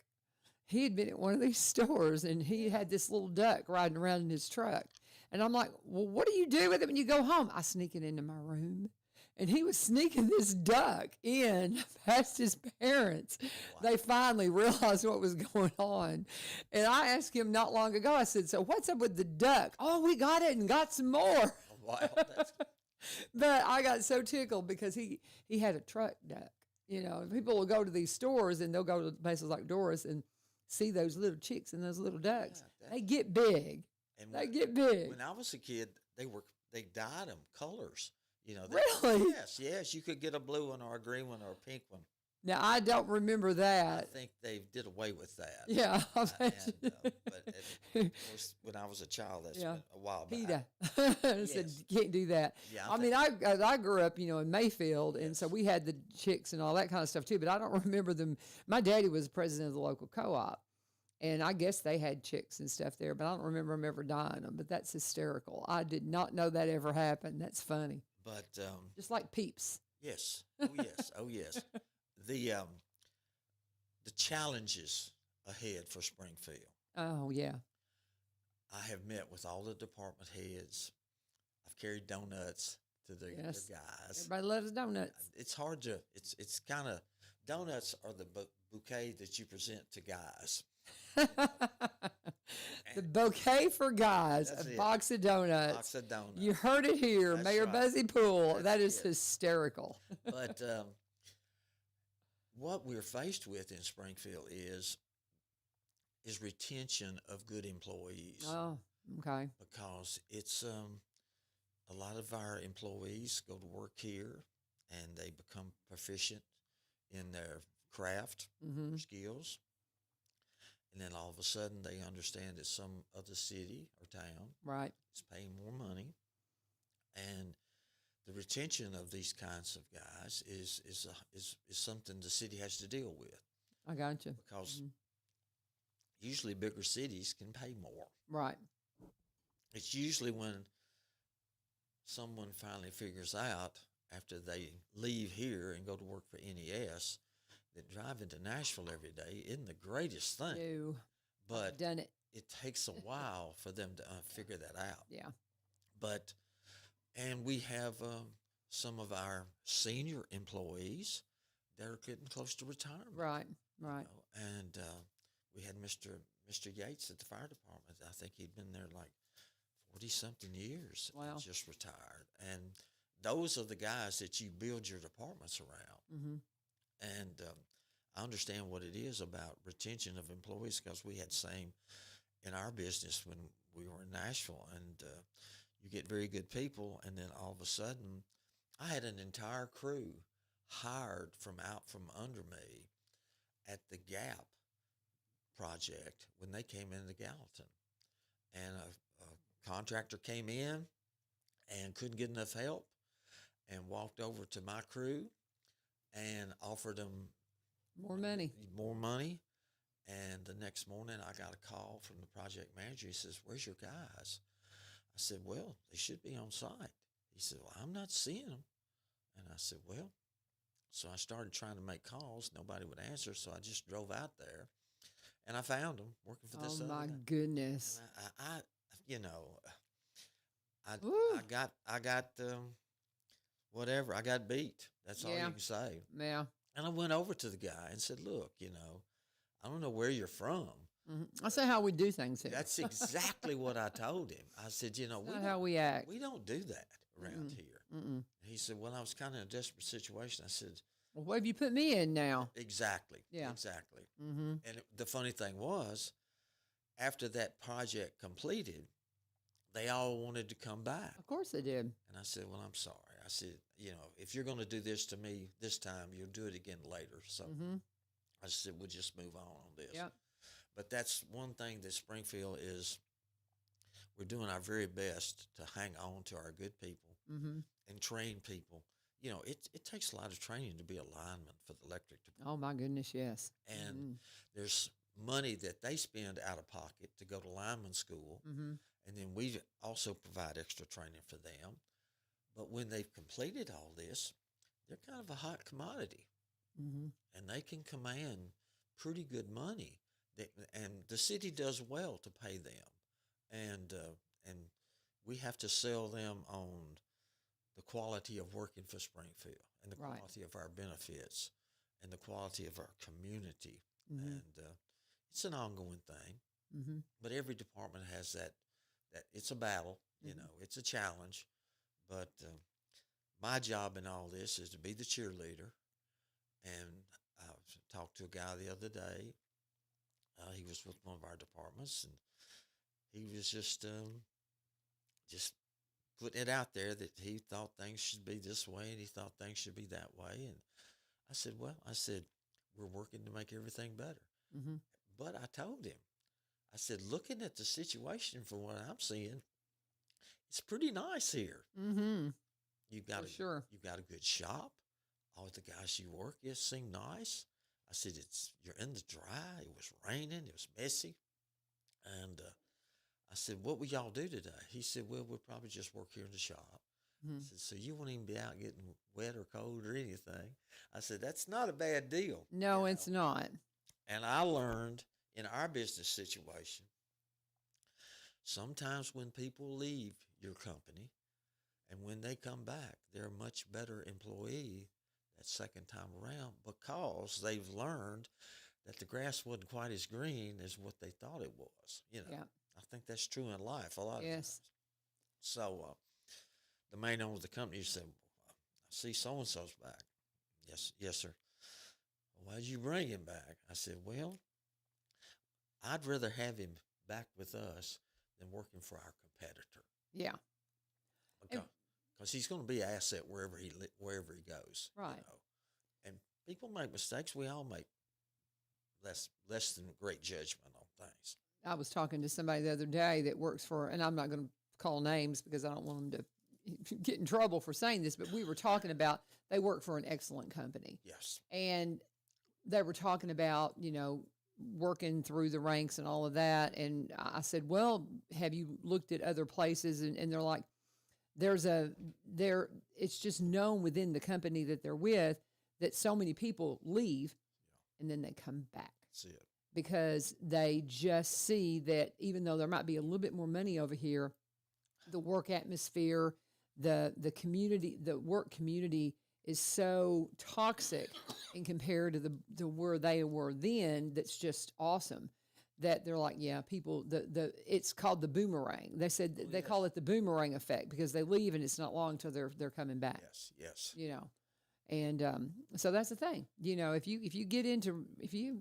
He had been at one of these stores, and he had this little duck riding around in his truck. And I'm like, "Well, what do you do with it when you go home?" I sneak it into my room. And he was sneaking this duck in past his parents. Wow. They finally realized what was going on. And I asked him not long ago, I said, "So what's up with the duck?" "Oh, we got it and got some more." Wow. But I got so tickled because he had a truck duck. You know, people will go to these stores, and they'll go to places like Doris and see those little chicks and those little ducks. Yeah, they get big. And get big. When I was a kid, they dyed them colors. You know, really? Yes. You could get a blue one or a green one or a pink one. Now, I don't remember that. I think they did away with that. Yeah. But of course, when I was a child, that's been a while back. PETA said, "You can't do that." Yeah, I mean, I grew up, in Mayfield, and so we had the chicks and all that kind of stuff too, but I don't remember them. My daddy was president of the local co-op, and I guess they had chicks and stuff there, but I don't remember them ever dying them. But that's hysterical. I did not know that ever happened. That's funny. But just like Peeps. Yes. Oh yes. The challenges ahead for Springfield. Oh yeah. I have met with all the department heads. I've carried donuts to the guys. Everybody loves donuts. It's hard to. It's kind of donuts are the bouquet that you present to guys. The bouquet for guys, a box of donuts. Box of donuts. You heard it here, That's Mayor right. Buzzy Poole. That is hysterical. But what we're faced with in Springfield is retention of good employees. Oh, okay. Because it's a lot of our employees go to work here and they become proficient in their craft, Mm-hmm. their skills. And then all of a sudden they understand that some other city or town Right. is paying more money. And the retention of these kinds of guys is something the city has to deal with, I got you. because usually bigger cities can pay more. Right. It's usually when someone finally figures out, after they leave here and go to work for NES, that driving to Nashville every day isn't the greatest thing. No, But done it. it takes a while for them to figure that out. Yeah. But, and we have some of our senior employees that are getting close to retirement. Right. Right. And we had Mr. Yates at the fire department. I think he'd been there like 40-something years. Wow. And just retired. And those are the guys that you build your departments around. Mm-hmm. And I understand what it is about retention of employees, because we had same in our business when we were in Nashville. And you get very good people, and then all of a sudden, I had an entire crew hired from out from under me at the Gap project when they came into Gallatin. And a contractor came in and couldn't get enough help and walked over to my crew and offered them More money. And the next morning I got a call from the project manager. He says, "Where's your guys?" I said, "Well, they should be on site." He said, "Well, I'm not seeing them." And I said, "Well," so I started trying to make calls. Nobody would answer, so I just drove out there, and I found them working for this Oh other my guy. goodness. And I you know, Woo. I got whatever. I got beat. That's all Yeah. you can say. Yeah. And I went over to the guy and said, "Look, I don't know where you're from." I say how we do things here. That's exactly what I told him. I said, Not how we act. we don't do that around here. Mm-mm. He said, "Well, I was kind of in a desperate situation." I said, Well, what have you put me in now? "Exactly. Yeah. Exactly." Mm-hmm. And the funny thing was, after that project completed, they all wanted to come back. Of course they did. And I said, "Well, I'm sorry." I said, "If you're going to do this to me this time, you'll do it again later." So Mm-hmm. I said, "We'll just move on this." Yep. But that's one thing that Springfield is, we're doing our very best to hang on to our good people Mm-hmm. and train people. It takes a lot of training to be a lineman for the electric department. Oh my goodness, yes. And there's money that they spend out of pocket to go to lineman school. Mm-hmm. And then we also provide extra training for them. But when they've completed all this, they're kind of a hot commodity, Mm-hmm. and they can command pretty good money. And the city does well to pay them. And we have to sell them on the quality of working for Springfield and the Right. quality of our benefits and the quality of our community. Mm-hmm. And it's an ongoing thing, Mm-hmm. but every department has that it's a battle, Mhm. it's a challenge. But my job in all this is to be the cheerleader. And I talked to a guy the other day. He was with one of our departments, and he was just putting it out there that he thought things should be this way and he thought things should be that way. And I said, "We're working to make everything better." Mm-hmm. But I told him, I said, "Looking at the situation from what I'm seeing, it's pretty nice here. Mm-hmm. You've got you've got a good shop. All the guys you work with seem nice." I said, "You're in the dry. It was raining. It was messy." And I said, "What will y'all do today?" He said, "Well, we'll probably just work here in the shop." Mm-hmm. I said, "So you won't even be out getting wet or cold or anything?" I said, "That's not a bad deal." No, it's not. And I learned in our business situation, sometimes when people leave your company and when they come back, they're a much better employee that second time around, because they've learned that the grass wasn't quite as green as what they thought it was. Yeah. I think that's true in life a lot of Yes. times. So the main owner of the company said, "I see so-and-so's back." Yes, sir." "Why'd you bring him back?" I said, "Well, I'd rather have him back with us than working for our competitor, Yeah. because he's going to be an asset wherever he goes." Right. And people make mistakes. We all make less than great judgment on things. I was talking to somebody the other day that works for, and I'm not going to call names because I don't want them to, get in trouble for saying this, but we were talking about they work for an excellent company. Yes. And they were talking about, working through the ranks and all of that. And I said, well, have you looked at other places? And they're like, it's just known within the company that they're with that so many people leave and then they come back. That's it. Because they just see that even though there might be a little bit more money over here, the work atmosphere, the community, the work community is so toxic and compared to the where they were then. That's just awesome. That they're like, yeah, people. It's called the boomerang. They said they call it the boomerang effect because they leave and it's not long till they're coming back. Yes. And so that's the thing. If you get into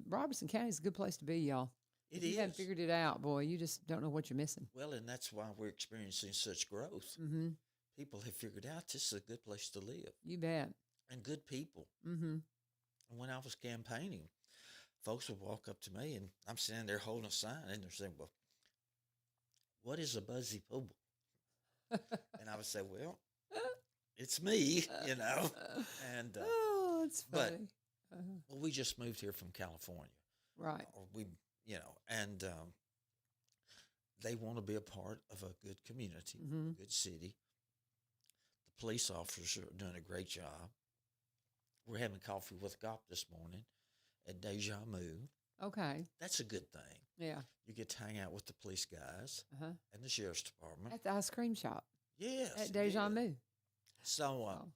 Robertson County is a good place to be, y'all. It If you haven't figured it out, boy, you just don't know what you're missing. Well, and that's why we're experiencing such growth. Mm-hmm. People have figured out this is a good place to live. You bet. And good people. Mm-hmm. And when I was campaigning, folks would walk up to me, and I'm standing there holding a sign, and they're saying, well, what is a Buzzy Poole? And I would say, well, it's me, And Oh, it's but funny. well, we just moved here from California, Right. or and they want to be a part of a good community, Mm-hmm. good city. The police officers are doing a great job. We're having coffee with a cop this morning at Deja Vu. Okay. That's a good thing. Yeah. You get to hang out with the police guys Uh-huh. and the sheriff's department. At the ice cream shop Yes. at Deja yeah. Vu. So, Wow.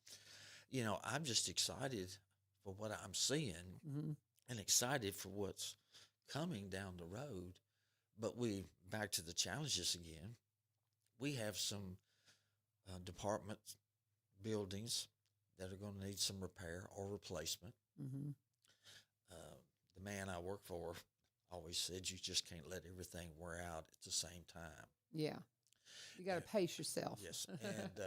I'm just excited for what I'm seeing Mm-hmm. and excited for what's coming down the road. But back to the challenges again. We have some department buildings that are going to need some repair or replacement. Mm-hmm. The man I work for always said you just can't let everything wear out at the same time. Yeah. You got to pace yourself. Yes, and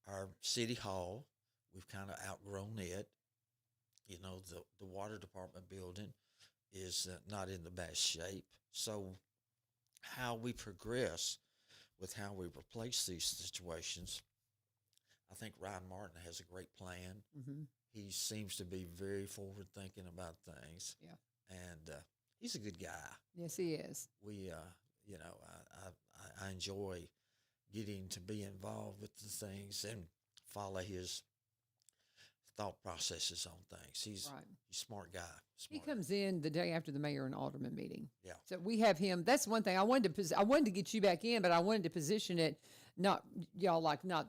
our city hall, we've kind of outgrown it. The water department building is not in the best shape. So how we progress with how we replace these situations, I think Ryan Martin has a great plan. Mm-hmm. He seems to be very forward thinking about things. Yeah. And he's a good guy. Yes, he is. We, I enjoy getting to be involved with the things and follow his thought processes on things. He's Right. a smart guy. He comes in the day after the mayor and alderman meeting. Yeah. So we have him. That's one thing I wanted to get you back in, but I wanted to position it not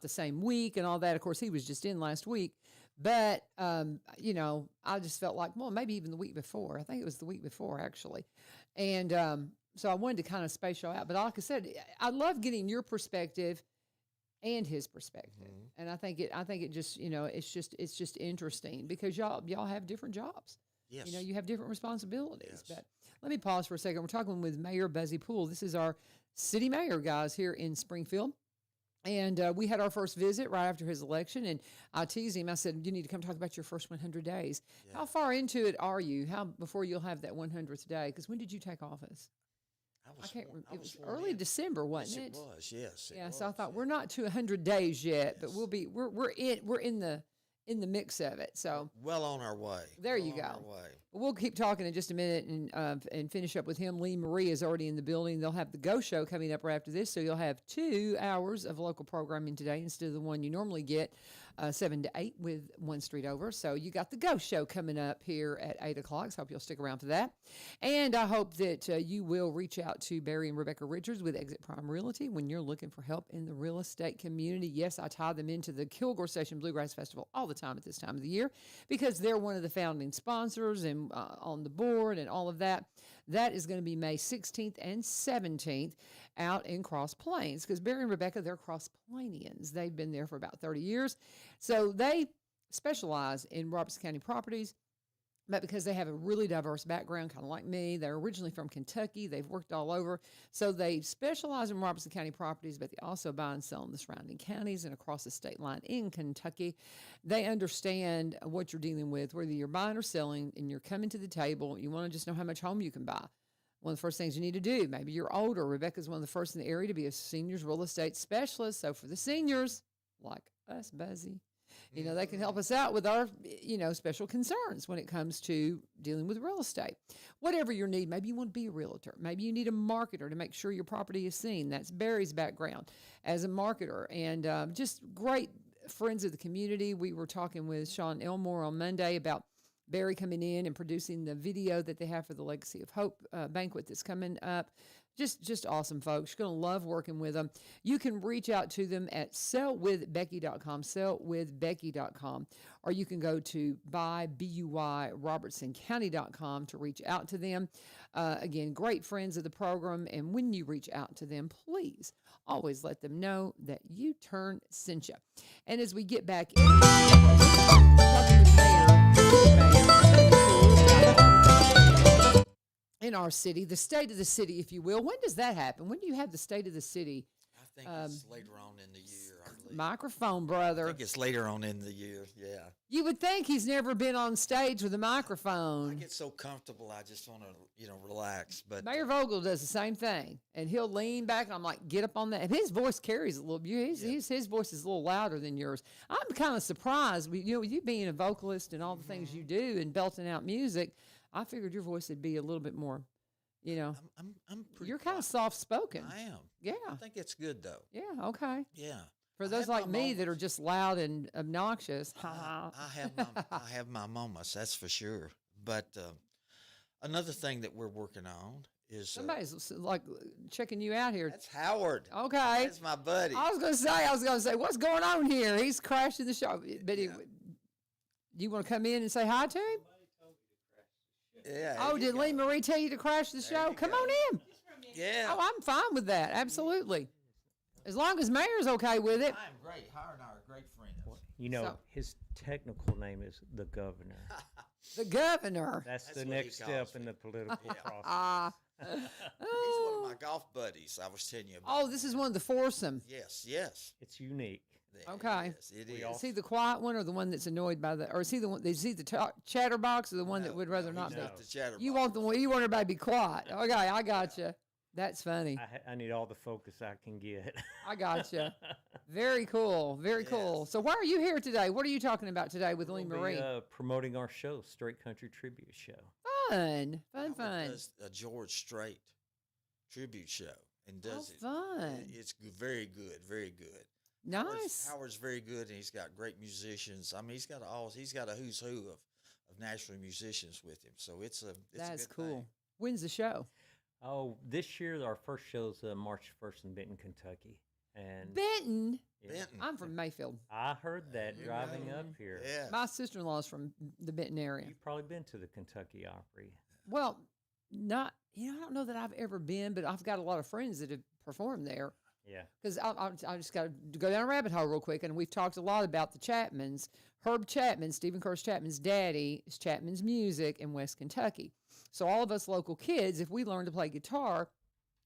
the same week and all that. Of course, he was just in last week, but I just felt like, well, maybe even the week before. I think it was the week before actually, and so I wanted to kind of space y'all out. But like I said, I love getting your perspective and his perspective, Mhm. and I think it just it's just interesting because y'all have different jobs. Yes. You have different responsibilities. Yes. But let me pause for a second. We're talking with Mayor Buzzy Poole. This is our city mayor, guys, here in Springfield. And we had our first visit right after his election. And I teased him. I said, you need to come talk about your first 100 days. Yeah. How far into it are you? How before you'll have that 100th day? Because when did you take office? I can't remember. It was sworn early in. December, Yes, wasn't it was. Yes. Yeah, it so I was, thought yeah. we're not to 100 days yet, but Yes. we're in the mix of it. So Well on our way. There you Well on go. our way. we'll keep talking in just a minute and finish up with him. Lee Marie is already in the building. They'll have the Go Show coming up right after this, so you'll have 2 hours of local programming today instead of the one you normally get, 7 to 8 with One Street Over. So you got the Go Show coming up here at 8 o'clock, so I hope you'll stick around for that. And I hope that you will reach out to Barry and Rebecca Richards with Exit Prime Realty when you're looking for help in the real estate community. Yes, I tie them into the Kilgore Station Bluegrass Festival all the time at this time of the year because they're one of the founding sponsors and on the board and all of that. That is going to be May 16th and 17th out in Cross Plains because Barry and Rebecca, they're Cross Plainians. They've been there for about 30 years. So they specialize in Robertson County properties, but because they have a really diverse background, kind of like me, they're originally from Kentucky. They've worked all over. So they specialize in Robertson County properties, but they also buy and sell in the surrounding counties and across the state line in Kentucky. They understand what you're dealing with, whether you're buying or selling, and you're coming to the table. You want to just know how much home you can buy. One of the first things you need to do, maybe you're older. Rebecca's one of the first in the area to be a seniors real estate specialist. So for the seniors, like us, Buzzy. You know, they can help us out with our, special concerns when it comes to dealing with real estate. Whatever your need, maybe you want to be a realtor. Maybe you need a marketer to make sure your property is seen. That's Barry's background as a marketer. And just great friends of the community. We were talking with Sean Elmore on Monday about Barry coming in and producing the video that they have for the Legacy of Hope banquet that's coming up. Just awesome folks. You're going to love working with them. You can reach out to them at sellwithbecky.com, sellwithbecky.com, or you can go to robertsoncounty.com to reach out to them. Again, great friends of the program, and when you reach out to them, please always let them know that U-Turn sent you. And as we get back in, talking with in our city, the state of the city, if you will. When does that happen? When do you have the state of the city? I think it's later on in the year, I believe. Microphone, brother. I think it's later on in the year, yeah. You would think he's never been on stage with a microphone. I get so comfortable, I just want to, relax. But Mayor Vogel does the same thing, and he'll lean back, and I'm like, get up on that. And his voice carries a little. His voice is a little louder than yours. I'm kind of surprised. You being a vocalist and all the things you do and belting out music, I figured your voice would be a little bit more, I'm pretty You're kind of quiet. soft-spoken. I am. Yeah. I think it's good, though. Yeah, okay. Yeah. For I those have like my me that are moments. just loud and obnoxious. I have my moments, that's for sure. But another thing that we're working on is Somebody's like checking you out here. that's Howard. Okay. That's my buddy. I was going to say, what's going on here? He's crashing the show. But you want to come in and say hi to him? Yeah. Oh, did Lee Marie tell you to crash the show? you Come go. on in. Yeah. Oh, I'm fine with that. Absolutely. As long as Mayor's okay with it. I'm great. Howard and I are great friends. So- His technical name is the governor. The governor. That's the what he next calls step in me. the political process. Ah. He's one of my golf buddies I was telling you about. Oh, this is one of the foursome. Yes. It's unique. Yeah, Okay. It We is. all- Is he the quiet one or the one that's annoyed by the, or is he the one, is he the chatterbox or the one that would rather not he's be? not the chatterbox. You want everybody to be quiet. Okay, I got you. That's funny. I need all the focus I can get. I got you. Very cool. Very cool. So why are you here today? What are you talking about today with Lee We'll Marie? be, promoting our show, Straight Country Tribute Show. Fun. Howard Fun. does a George Strait tribute show and Oh, does it. fun. It's very good. Very good. Nice. Howard's very good, and he's got great musicians. I mean, he's got a who's who of national musicians with him. So it's a That's good cool. thing. When's the show? Oh, this year our first show's March 1st in Benton, Kentucky. And Benton. yeah, Benton. I'm from Mayfield. I heard that you driving go. up here. Yeah. My sister-in-law's from the Benton area. You've probably been to the Kentucky Opry. Well, not, I don't know that I've ever been, but I've got a lot of friends that have performed there. Yeah. Because I just got to go down a rabbit hole real quick, and we've talked a lot about the Chapmans. Herb Chapman, Stephen Curtis Chapman's daddy, is Chapman's Music in West Kentucky. So all of us local kids, if we learn to play guitar,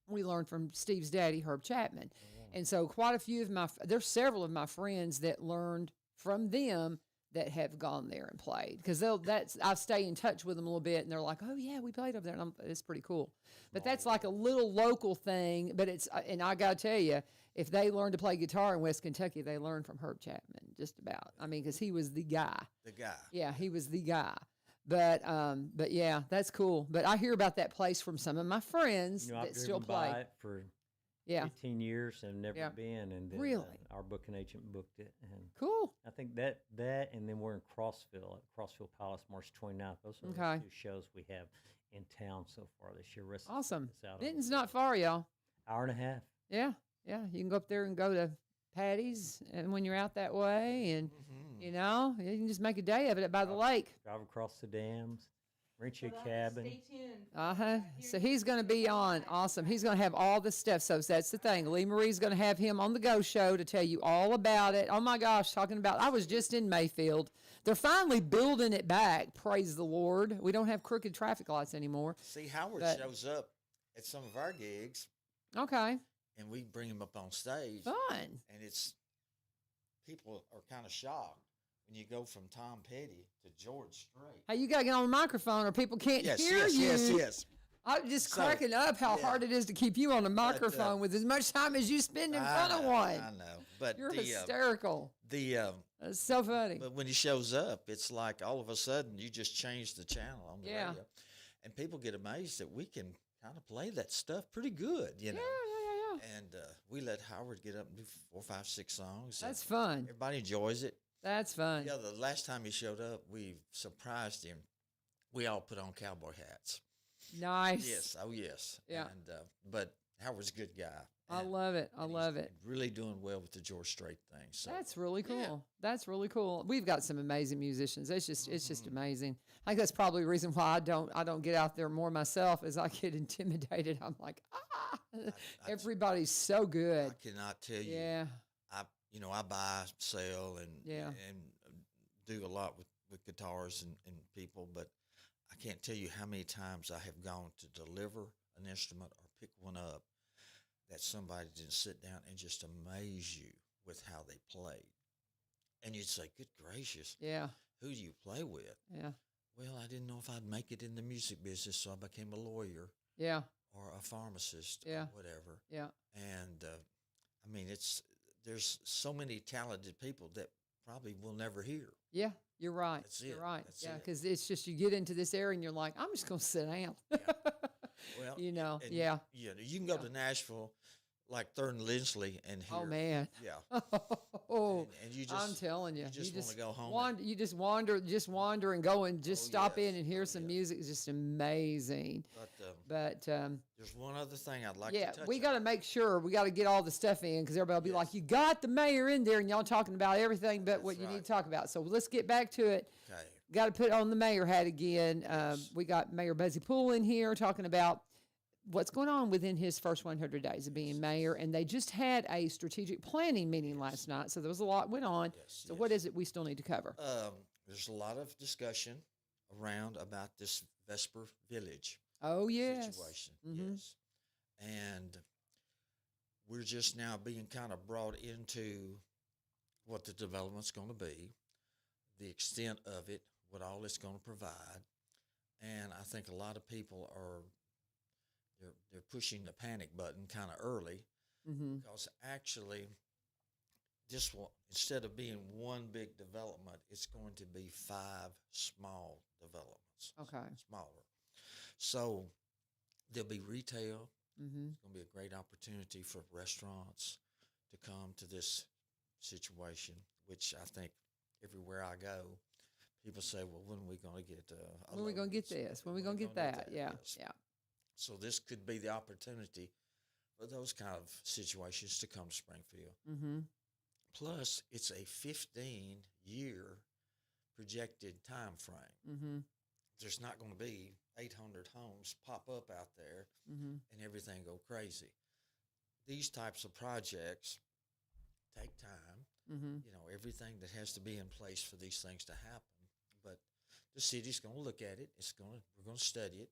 we learn from Steve's daddy, Herb Chapman. And so quite a few of there's several of my friends that learned from them that have gone there and played. Because I stay in touch with them a little bit, and they're like, oh, yeah, we played over there, and it's pretty cool. But that's like a little local thing, but and I got to tell you, if they learn to play guitar in West Kentucky, they learn from Herb Chapman, just about. I mean, because he was the guy. The guy. Yeah, he was the guy. But yeah, that's cool. But I hear about that place from some of my friends You know, I've that still driven by play. it for Yeah, 15 years and never Yeah. been. And then Really? Our booking agent booked it. And cool. I think that, and then we're in Crossville, at Crossville Palace, March 29th. Those are Okay. the two shows we have in town so far this year. Rest of Awesome. it's out of Benton's the not far, y'all. hour and a half. Yeah, yeah. You can go up there and go to Patty's, and when you're out that way, and you know, you can just make a day of it by the lake. Drive across the dams, rent you a cabin. Stay tuned. So he's going to be on. Awesome. He's going to have all this stuff. So that's the thing. Lee Marie's going to have him on the Go Show to tell you all about it. Oh my gosh, talking about. I was just in Mayfield. They're finally building it back. Praise the Lord. We don't have crooked traffic lights anymore. See, Howard But- shows up at some of our gigs, Okay. and we bring him up on stage, Fun. and people are kind of shocked when you go from Tom Petty to George Strait. Hey, you got to get on the microphone or people can't Yes, hear yes, you. yes, yes. I'm just So, cracking up how yeah. hard it is to keep you on a microphone with as much time as you spend in front of one. I know, but You're hysterical. That's so funny. But when he shows up, it's like all of a sudden you just change the channel on the Yeah. radio, and people get amazed that we can kind of play that stuff pretty good, you know. Yeah. And we let Howard get up and do 4, 5, 6 songs. and That's fun. Everybody enjoys it. That's fun. Yeah, the last time he showed up, we surprised him. We all put on cowboy hats. Nice. Yes, oh yes. Yeah. And but Howard's a good guy. I and- love it. I and he's love it. Really doing well with the George Strait thing. So That's really cool. yeah. That's really cool. We've got some amazing musicians. It's just Mm-hmm. amazing. I think that's probably the reason why I don't get out there more myself, is I get intimidated. I'm like, everybody's so good. I cannot tell you. Yeah. I buy, sell, and Yeah. and do a lot with guitars and people, but I can't tell you how many times I have gone to deliver an instrument or pick one up that somebody didn't sit down and just amaze you with how they played. And you'd say, good gracious, Yeah. who do you play with? Yeah. Well, I didn't know if I'd make it in the music business, so I became a lawyer Yeah. or a pharmacist Yeah. or whatever. Yeah. And I mean, there's so many talented people that probably we'll never hear. Yeah. You're right. That's You're it. right. That's Yeah. it. Because it's just, you get into this area and you're like, I'm just going to sit down. Well, You know, and yeah. You can go to Nashville, like Thurn Lindsley, and hear. Oh, man. Yeah. Oh, And you just, I'm telling you, you just wanna go home Wander, you just wander and go and just Oh, stop in yes. and hear Oh, some yes. music. It's just amazing. But But there's one other thing I'd like yeah, to touch we on. got to make sure we got to get all the stuff in, because everybody will be like, "You got the mayor in there, and y'all talking about everything but what you need right. to talk about." So let's get back to it. Okay. Got to put on the mayor hat again. We got Mayor Buzzy Poole in here talking about what's going on within his first 100 days of being mayor. And they just had a strategic planning meeting last night. So there was a lot went on. Yes, So what is it we still need to cover? There's a lot of discussion around about this Vesper Village Oh, yes. situation. Mhm. Yes. And we're just now being kind of brought into what the development's going to be, the extent of it, what all it's going to provide. And I think a lot of people they're pushing the panic button kind of early, Mm-hmm. because actually this will, instead of being one big development, it's going to be 5 small developments. Okay. Smaller. So there'll be retail. Mm-hmm. It's going to be a great opportunity for restaurants to come to this situation, which I think everywhere I go, people say, well, when are we going to get When are we going to get this? When are we going to get that? Yeah. Yes. Yeah. So this could be the opportunity for those kind of situations to come to Springfield. Mm-hmm. Plus, it's a 15-year projected time frame. Mm-hmm. There's not going to be 800 homes pop up out there Mm-hmm. and everything go crazy. These types of projects take time. Mm-hmm. Everything that has to be in place for these things to happen. But the city's going to look at it. We're going to study it.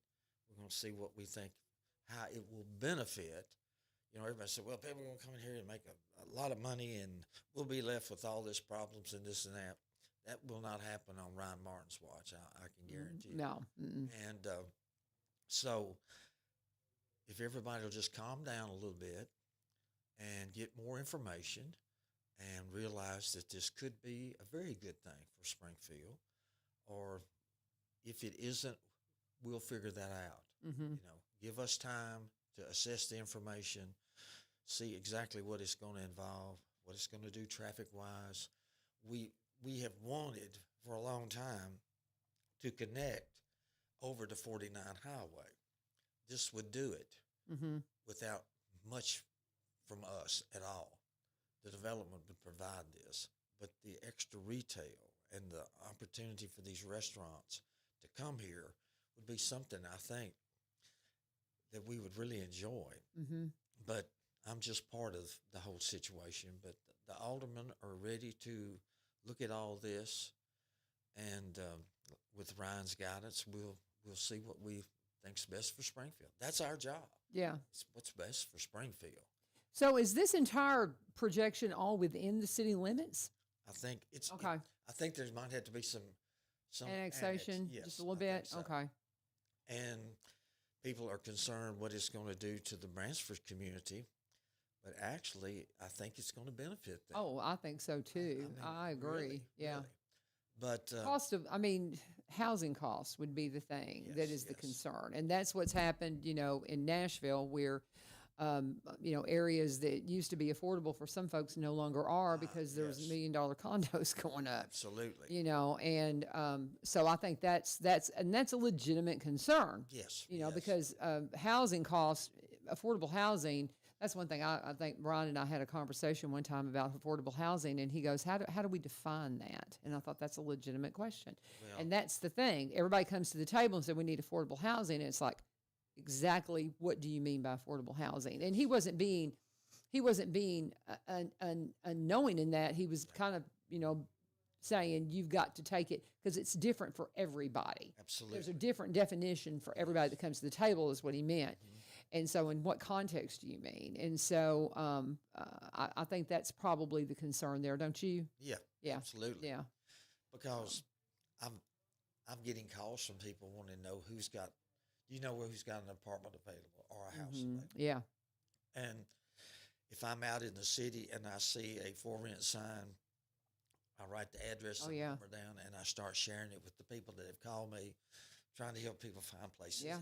We're going to see what we think, how it will benefit. Everybody said, well, people are going to come in here and make a lot of money, and we'll be left with all these problems and this and that. That will not happen on Ryan Martin's watch, I can guarantee you. No. Mm-mm. And so if everybody will just calm down a little bit and get more information and realize that this could be a very good thing for Springfield, or if it isn't, we'll figure that out. Mm-hmm. Give us time to assess the information, see exactly what it's going to involve, what it's going to do traffic-wise. We have wanted for a long time to connect over the 49 highway. This would do it Mm-hmm. without much from us at all. The development would provide this, but the extra retail and the opportunity for these restaurants to come here would be something, I think, that we would really enjoy. Mm-hmm. But I'm just part of the whole situation. But the aldermen are ready to look at all this, and with Ryan's guidance, we'll see what we think's best for Springfield. That's our job. Yeah. It's what's best for Springfield. So is this entire projection all within the city limits? I think it's Okay. I think there might have to be some Annexation, yes, just a little I think bit? so. Okay. And people are concerned what it's going to do to the Bransford community, but actually, I think it's going to benefit them. Oh, I think so too. I agree. Really, Yeah. really. But Cost of, I mean, housing costs would be the thing that Yes, is the yes. concern. And that's what's happened, in Nashville where, areas that used to be affordable for some folks no longer are because there's yes. $1 million condos going up. absolutely, And so I think that's a legitimate concern. yes, Because yes. housing costs, affordable housing. That's one thing I think Brian and I had a conversation one time about affordable housing, and he goes, how do we define that? And I thought that's a legitimate question. Well- And that's the thing. Everybody comes to the table and said, we need affordable housing. And it's like, exactly what do you mean by affordable housing? And he wasn't being unknowing in that. He was kind of, saying you've got to take it because it's different for everybody. Absolutely. There's a different definition for everybody that comes to the table is what he meant. And so in what context do you mean? And so I think that's probably the concern there, don't you? Yeah, Yeah. absolutely. Yeah. Because I'm getting calls from people wanting to know who's got an apartment available or a house available. Yeah. And if I'm out in the city and I see a for rent sign, I write the address and yeah. number down, and I start sharing it with the people that have called me, trying to help people find places. Yeah.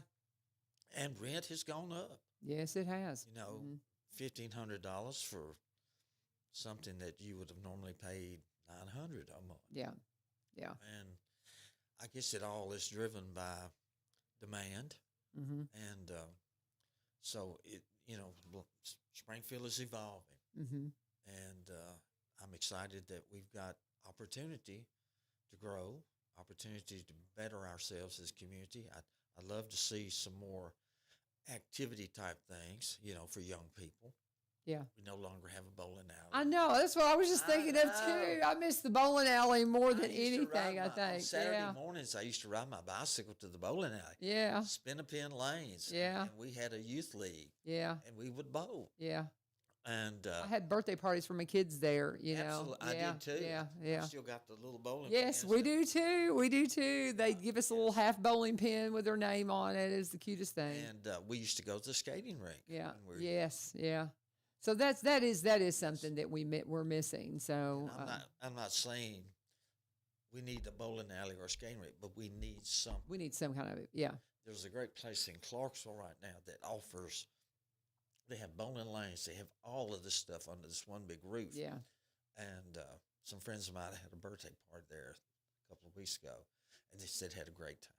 And rent has gone up. Yes, it has. $1,500 for something that you would have normally paid $900 a month. Yeah. Yeah. And I guess it all is driven by demand. Mm-hmm. And so Springfield is evolving. Mm-hmm. And I'm excited that we've got opportunity to grow, opportunity to better ourselves as a community. I'd love to see some more activity type things, for young people. Yeah. We no longer have a bowling alley. I know. That's what I was just thinking of too. I miss the bowling alley more than I used to ride anything, I on think. Saturday Yeah. mornings, I used to ride my bicycle to the bowling alley. Yeah. Spin a pin lanes. Yeah. And we had a youth league, Yeah. and we would bowl. Yeah. And I had birthday parties for my kids there, absolutely, I Yeah. did too. Yeah. I Yeah. still got the little bowling Yes, pins we and- do too. We do too. They give us a little half bowling pin with their name on it. It's the cutest thing. And we used to go to the skating rink. Yeah. when we were- Yes. Yeah. So that is something that we're missing. So And I'm not saying we need a bowling alley or a skating rink, but we need something. we need some kind of yeah. There's a great place in Clarksville right now that offers. They have bowling lanes. They have all of this stuff under this one big roof. Yeah. And some friends of mine had a birthday party there a couple of weeks ago, and they said had a great time.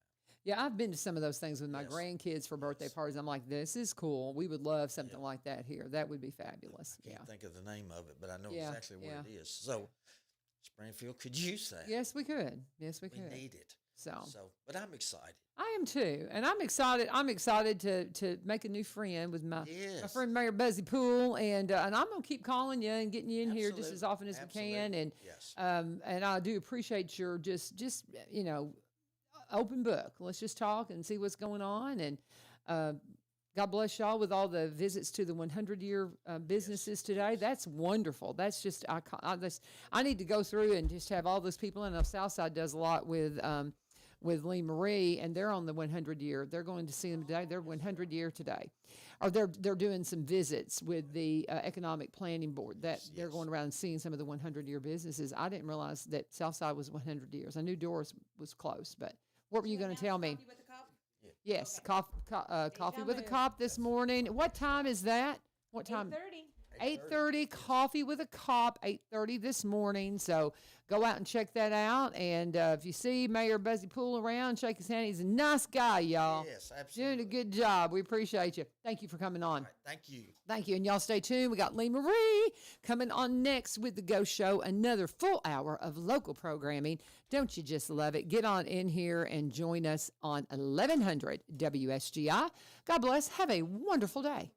Yeah, I've been to some of those things with my Yes. grandkids for birthday Yes. parties. I'm like, this is cool. We would love something like that here. That would be fabulous. I Yeah. can't think of the name of it, but I know Yeah, exactly what yeah. it is. So Springfield could use that. Yes, we could. Yes, we we could. need it. So But I'm excited. I am too, and I'm excited. I'm excited to make a new friend with my Yes. friend Mayor Buzzy Poole, and I'm gonna keep calling you and getting you in here just as Absolutely. often as we can. And Yes. and I do appreciate your just open book. Let's just talk and see what's going on. And God bless y'all with all the visits to the 100-year businesses today. That's wonderful. That's just I need to go through and just have all those people. And Southside does a lot with Lee Marie, and they're on the 100-year. They're going to see them today. They're 100-year today, or they're doing some visits with the Economic Planning Board. That they're going around and seeing some of the 100-year businesses. I didn't realize that Southside was 100 years. I knew Doris was close, but what were you going to tell me? Yes, coffee with a cop this morning. What time is that? What time? 8:30, coffee with a cop, 8:30 this morning. So go out and check that out. And if you see Mayor Buzzy Poole around, shake his hand. He's a nice guy, y'all. Yes, absolutely. Doing a good job. We appreciate you. Thank you for coming on. All right, thank you. Thank you. And y'all stay tuned. We got Lee Marie coming on next with The Ghost Show, another full hour of local programming. Don't you just love it? Get on in here and join us on 1100 WSGI. God bless. Have a wonderful day.